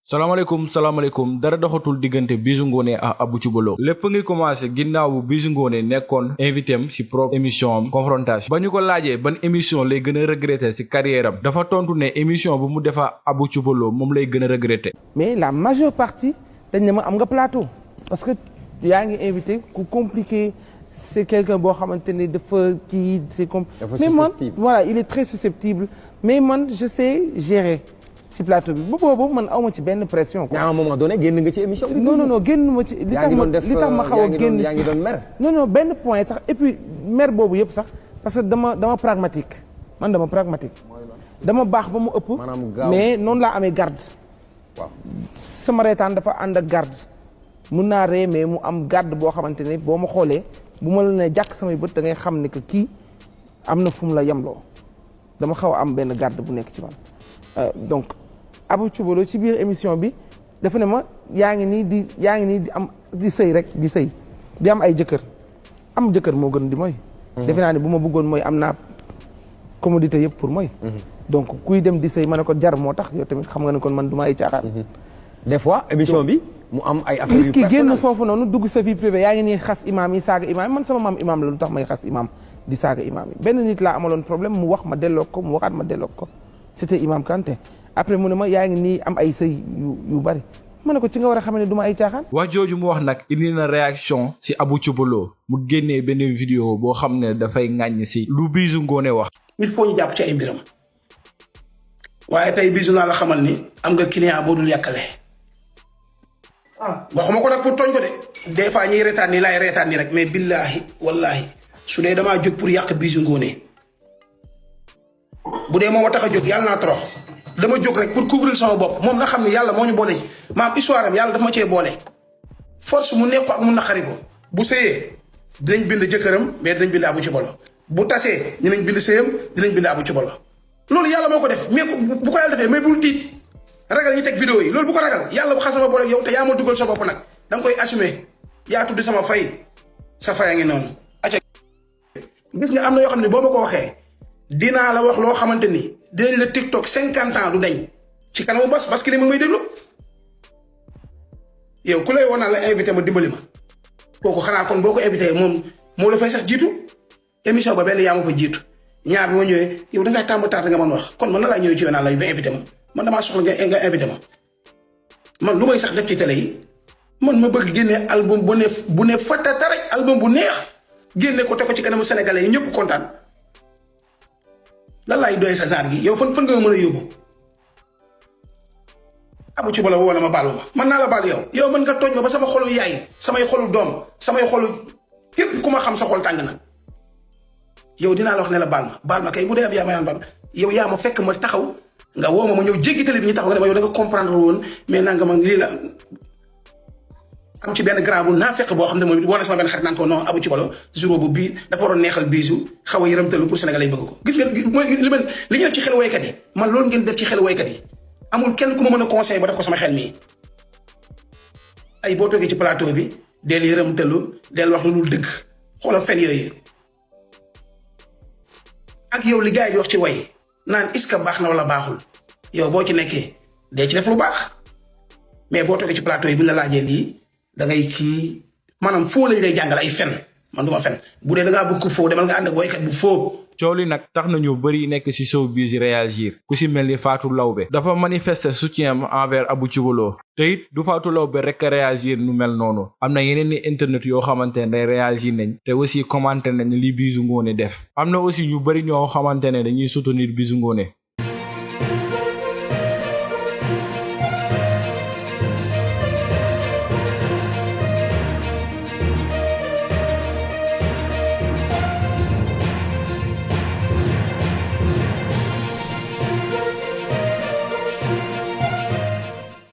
salaamaaleykum dara doxatul diggante Bijou Ngoné ak Abou Thioubalo lépp ngi commencé ginnaaw bu Bijou Ngoné nekkoon invité am ci propre émission am confrontation ba ñu ko laajee ban émission lay gën a regretter ci carrière am dafa tontu ne émission bu mu defa Abou Thioubalo moom lay gën a regretter. mais la majeure partie dañ ne ma am nga plateau parce que yaa ngi invité ku compliqué c'est quelqu'un boo xamante ne dafa kii c'est mais man voilà il est très susceptible mais man je sais gérer. ci plateau bi bu boobu man awma ci benn pression quoi. à un moment donné génn nga ci émission bi. non génn ma ci. li tax ma xaw a génn yaa ngi doon mer. non benn point tax et puis mer boobu yëpp sax parce que dama pragmatique man dama pragmatique. dama baax ba mu ëpp. mais noonu laa amee garde. waaw sama reetaan dafa ànd ak garde. mun naa ree mais mu am garde boo xamante ne boo ma xoolee bu ma la nee jàkk samay bët da ngay xam ne que kii am na fu mu la yemloo dama xaw a am benn garde bu nekk ci man. donc Abou Thioubalo ci biir émission bi dafa ne ma yaa ngi nii di am di sëy rek di sëy di am ay jëkkër am jëkkër moo gën di mooy. defe naa ne bu ma bëggoon mooy am naa commodité yëpp pour mooy. donc kuy dem di sëy ma ne ko jar moo tax yow tamit xam nga ne kon man du ma ay caaxaan. des fois émission bi mu am ay affaires yu nit ki génn foofu noonu dugg sa vie privée yaa ngi nii xas imaam yi saaga imaam man sama maam imaam la lu tax may xas imaam di saaga imaam yi benn nit laa amaloon problème mu wax ma delloo ko mu waxaat ma delloo ko. c'était Imam Kanté après mu ne ma yaa ngi nii am ay sëy yu bari ma ne ko ci nga war a xam ne du ma ay caaxaan. wax jooju mu wax nag indi na réaction ci Abou Thioubalo mu génnee benn vidéo boo xam ne dafay ŋàññ ci lu Bijou Ngoné wax. il faut ñu jàpp ci ay mbiram waaye tey Bijou naa la xamal ni am nga client boo dul yàkkale. waxuma ko nag pour tooñ ko de des fois ñuy reetaan ni laay reetaan ni rek mais billaahi wallaahi su dee damaa jóg pour yàq Bijou Ngoné bu dee moom a tax a jóg yàlla naa torox dama jóg rek pour couvrir sama bopp moom na xam ne yàlla moo ñu boole maam histoire am yàlla dafa ma cee boole force mu nekk ko ak mu naqari ko bu sëyee dinañ bind jëkkëram mais dinañ bind Abou Thioubalo bu tasee dinañ bind sëyam dinañ bind Abou Thioubalo loolu yàlla moo ko def mais bu ko yàlla defee mais bul tiit ragal ñi teg vidéo yi loolu bu ko ragal yàlla bu xasama boole yow te yaa ma dugal sa bopp nag da nga koy assumer yaa tudd sama fay sa fay a ngi noonu acca gis nga am na yoo xam ne boo ma ko waxee dinaa la wax loo xamante ni dinañ la TikTok 50 ans du dañ ci kanamu bas parce que li ma may déglu yow ku lay woon naa la invité ma dimbali ma kooku xanaa kon boo ko invité moom moo la fay sax jiitu émission ba benn yaa ma fa jiitu ñaar bi ma ñëwee yow da ngaa tàmm taat nga mën wax kon man na laa ñëwee ci yow naan la nga invité ma man damaa soxla nga invité ma man lu may sax def ci télé yi man ma bëgg génne album bu ne fatata rek album bu neex génne ko te ko ci kanamu sénégalais yi ñëpp kontaan. lan laay doyee sa genre gi yow fan nga mën a yóbbu Abou Thioubalo woo na ma baal ma mën naa la baal yow mën nga tooñ ma ba sama xolu yaay samay xolu doom samay xolu képp ku ma xam sa xol tàng na yow dinaa la wax ne la baal ma kay bu dee am yaa ma baal yow yaa ma fekk ma taxaw nga woo ma ñëw jéggi télé bi ñu taxaw nga ne ma yow da nga comprendre woon mais nanga ma lii la am ci benn grand bu naa fekk boo xam ne moom it woo na sama benn xarit naan ko non Abou Thioubalo jour bu bii dafa waroon neexal Bijou xaw a yërëmtalu pour Sénégalais yi bëgg ko gis ngeen mooy li ñu def ci xelu waykat yi man loolu ngeen def ci xelu waykat yi amul kenn ku ma mën a conseiller ba def ko sama xel mii ay boo toogee ci plateau bi del yërëmtalu del wax lu dul dëgg xoolal fen yooyu ak yow li gars yi di wax ci way naan est-ce que baax na wala baaxul yow boo ci nekkee dee ci def lu baax mais boo toogee ci plateau yi bu ñu la laajee lii da ngay kii maanaam foo lañ lay jàngal ay fen man du ma fen bu dee da ngaa bëgg ko foo demal nga ànd ak woykat bu foo. coow li nag tax na ñu bëri nekk ci showbiz réagir ku ci mel ni Fatou Laobé dafa manifester soutien envers Abou Thioubalo te it du Fatou Laobé rek a réagir nu mel noonu am na yeneen ni internet yoo xamante ne day réagir nañ te aussi commenter nañ li Bijou Ngoné def am na aussi ñu bëri ñoo xamante ne dañuy soutenir Bijou Ngoné